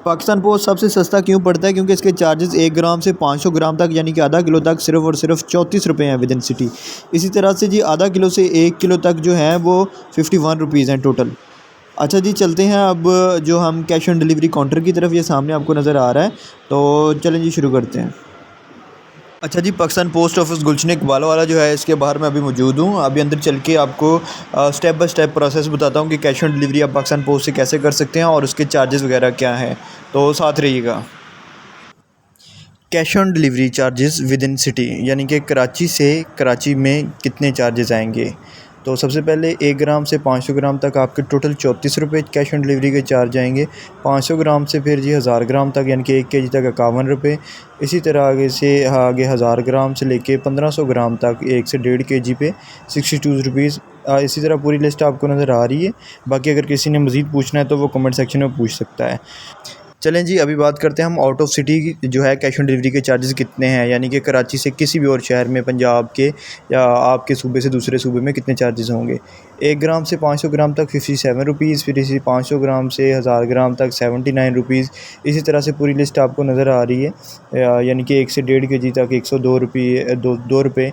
Pakistan post सबसे सस्ता क्यों पड़ता है? क्योंकि इसके चार्जेस 1 ग्राम से 500 ग्राम तक यानी कि आधा किलो तक सिर्फ़ और सिर्फ 34 रुपये हैं विद इन सिटी। इसी तरह से जी आधा किलो से 1 किलो तक जो है वो 51 रुपीज़ हैं टोटल। अच्छा जी, चलते हैं अब जो हम कैश ऑन डिलीवरी काउंटर की तरफ, ये सामने आपको नज़र आ रहा है, तो चलें जी शुरू करते हैं। अच्छा जी, पाकिस्तान पोस्ट ऑफिस गुलशन इकबाल वाला जो है इसके बाहर मैं अभी मौजूद हूँ। अभी अंदर चल के आपको स्टेप बाय स्टेप प्रोसेस बताता हूँ कि कैश ऑन डिलीवरी आप पाकिस्तान पोस्ट से कैसे कर सकते हैं और उसके चार्जेस वगैरह क्या हैं, तो साथ रहिएगा। Cash on delivery charges with in city यानी कि कराची से कराची में कितने चार्जेस आएंगे। तो सबसे पहले 1 ग्राम से 500 ग्राम तक आपके टोटल 34 रुपये कैश ऑन डिलीवरी के चार्ज आएंगे। 500 ग्राम से फिर जी 1000 ग्राम तक यानी कि 1 केजी तक 51 रुपये। इसी तरह आगे 1000 ग्राम से लेके 1500 ग्राम तक 1 से 1.5 केजी पे 62 रुपीज़। इसी तरह पूरी लिस्ट आपको नज़र आ रही है। बाकी अगर किसी ने मज़ीद पूछना है तो वो कमेंट सेक्शन में पूछ सकता है। चलें जी, अभी बात करते हैं हम आउट ऑफ सिटी जो है कैश ऑन डिलीवरी के चार्जेस कितने हैं, यानी कि कराची से किसी भी और शहर में, पंजाब के या आपके सूबे से दूसरे सूबे में कितने चार्जेस होंगे। 1 ग्राम से 500 ग्राम तक 57 रुपीज़, फिर इसी 500 ग्राम से 1000 ग्राम तक 79 रुपीज़। इसी तरह से पूरी लिस्ट आपको नज़र आ रही है, यानी कि 1 से 1.5 केजी तक 102 रुपये, 2 रुपये।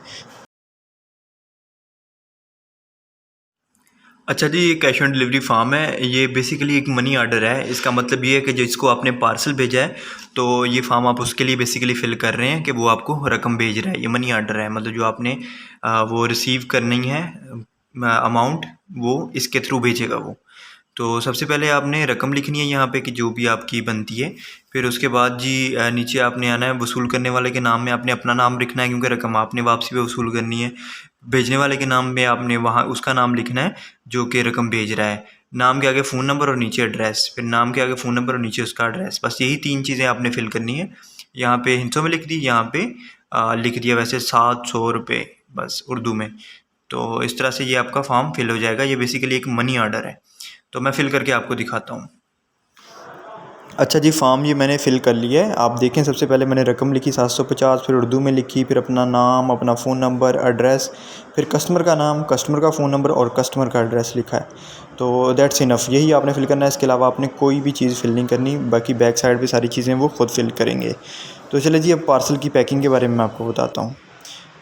अच्छा जी, ये कैश ऑन डिलीवरी फ़ार्म है, ये बेसिकली एक मनी ऑर्डर है। इसका मतलब ये है कि जिसको आपने पार्सल भेजा है तो ये फ़ार्म आप उसके लिए बेसिकली फ़िल कर रहे हैं कि वो आपको रकम भेज रहा है। ये मनी ऑर्डर है, मतलब जो आपने वो रिसीव करनी है अमाउंट, वो इसके थ्रू भेजेगा वो। तो सबसे पहले आपने रकम लिखनी है यहाँ पे कि जो भी आपकी बनती है। फिर उसके बाद जी नीचे आपने आना है, वसूल करने वाले के नाम में आपने अपना नाम लिखना है क्योंकि रकम आपने वापसी पे वसूल करनी है। भेजने वाले के नाम में आपने वहाँ उसका नाम लिखना है जो कि रकम भेज रहा है। नाम के आगे फ़ोन नंबर और नीचे एड्रेस, फिर नाम के आगे फ़ोन नंबर और नीचे उसका एड्रेस। बस यही 3 चीज़ें आपने फिल करनी है। यहाँ पे हिंसों में लिख दी, यहाँ पे लिख दिया वैसे 700 रुपये बस उर्दू में। तो इस तरह से ये आपका फॉर्म फिल हो जाएगा। ये बेसिकली एक मनी ऑर्डर है, तो मैं फ़िल करके आपको दिखाता हूँ। अच्छा जी, फ़ॉर्म ये मैंने फ़िल कर लिया है। आप देखें, सबसे पहले मैंने रकम लिखी 750, फिर उर्दू में लिखी, फिर अपना नाम, अपना फ़ोन नंबर, एड्रेस, फिर कस्टमर का नाम, कस्टमर का फ़ोन नंबर और कस्टमर का एड्रेस लिखा है। तो दैट्स इनफ़, यही आपने फ़िल करना है। इसके अलावा आपने कोई भी चीज़ फ़िल नहीं करनी। बाकी बैक साइड पे सारी चीज़ें वो खुद फ़िल करेंगे। तो चलिए जी, अब पार्सल की पैकिंग के बारे में मैं आपको बताता हूँ।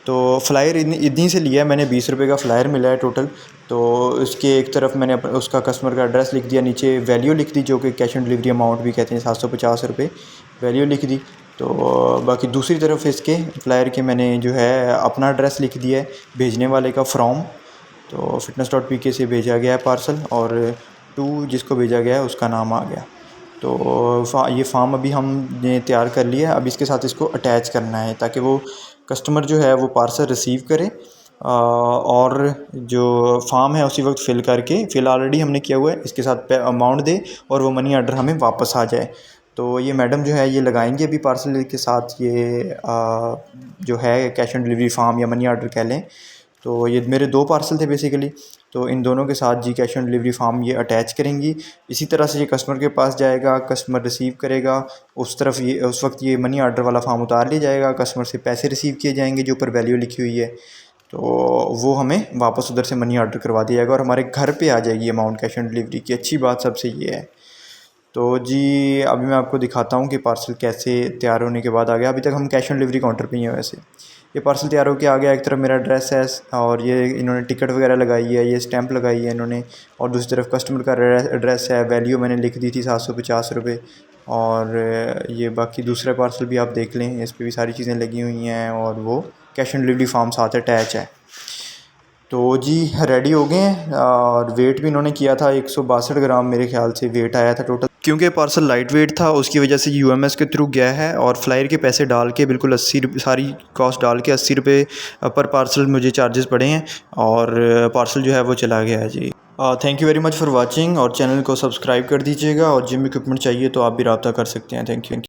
तो फ़्लायर इन्हीं से लिया है मैंने, 20 रुपये का फ़्लायर मिला है टोटल। तो उसके एक तरफ मैंने उसका कस्टमर का एड्रेस लिख दिया, नीचे वैल्यू लिख दी जो कि कैश ऑन डिलीवरी अमाउंट भी कहते हैं, 750 रुपये वैल्यू लिख दी। तो बाकी दूसरी तरफ इसके फ़्लायर के मैंने जो है अपना एड्रेस लिख दिया है, भेजने वाले का फ्रॉम, तो fitness.pk से भेजा गया है पार्सल, और टू जिसको भेजा गया है उसका नाम आ गया। तो ये फ़ॉर्म अभी हमने तैयार कर लिया है। अब इसके साथ इसको अटैच करना है ताकि वो कस्टमर जो है वो पार्सल रिसीव करे, और जो फ़ॉर्म है उसी वक्त फ़िल करके, फ़िल ऑलरेडी हमने किया हुआ है, इसके साथ अमाउंट दे और वो मनी ऑर्डर हमें वापस आ जाए। तो ये मैडम जो है ये लगाएंगे अभी पार्सल के साथ ये जो है कैश ऑन डिलीवरी फ़ॉर्म या मनी ऑर्डर कह लें। तो ये मेरे 2 पार्सल थे बेसिकली, तो इन दोनों के साथ जी कैश ऑन डिलीवरी फ़ॉर्म ये अटैच करेंगी। इसी तरह से ये कस्टमर के पास जाएगा, कस्टमर रिसीव करेगा, उस वक्त ये मनी ऑर्डर वाला फ़ॉर्म उतार लिया जाएगा, कस्टमर से पैसे रिसीव किए जाएंगे जो ऊपर वैल्यू लिखी हुई है। तो वो हमें वापस उधर से मनी ऑर्डर करवा दिया जाएगा और हमारे घर पे आ जाएगी अमाउंट कैश ऑन डिलीवरी की। अच्छी बात सबसे ये है। तो जी अभी मैं आपको दिखाता हूँ कि पार्सल कैसे तैयार होने के बाद आ गया। अभी तक हम कैश ऑन डिलीवरी काउंटर पे ही हैं वैसे। ये पार्सल तैयार होकर आ गया। एक तरफ मेरा एड्रेस है और ये इन्होंने टिकट वगैरह लगाई है, ये स्टैंप लगाई है इन्होंने, और दूसरी तरफ कस्टमर का एड्रेस है। वैल्यू मैंने लिख दी थी 750 रुपये। और ये बाकी दूसरा पार्सल भी आप देख लें, इस पर भी सारी चीज़ें लगी हुई हैं और वो कैश ऑन डिलीवरी फॉर्म साथ अटैच है। तो जी रेडी हो गए हैं, और वेट भी इन्होंने किया था 162 ग्राम मेरे ख्याल से वेट आया था टोटल। क्योंकि पार्सल लाइट वेट था उसकी वजह से यूएमएस के थ्रू गया है, और फ्लायर के पैसे डाल के बिल्कुल 80 रुपये सारी कॉस्ट डाल के 80 रुपये पर पार्सल मुझे चार्जेस पड़े हैं, और पार्सल जो है वो चला गया है जी। Thank you very much for watching, और चैनल को सब्सक्राइब कर दीजिएगा, और जिम इक्विपमेंट चाहिए तो आप भी रब्ता कर सकते हैं। Thank you.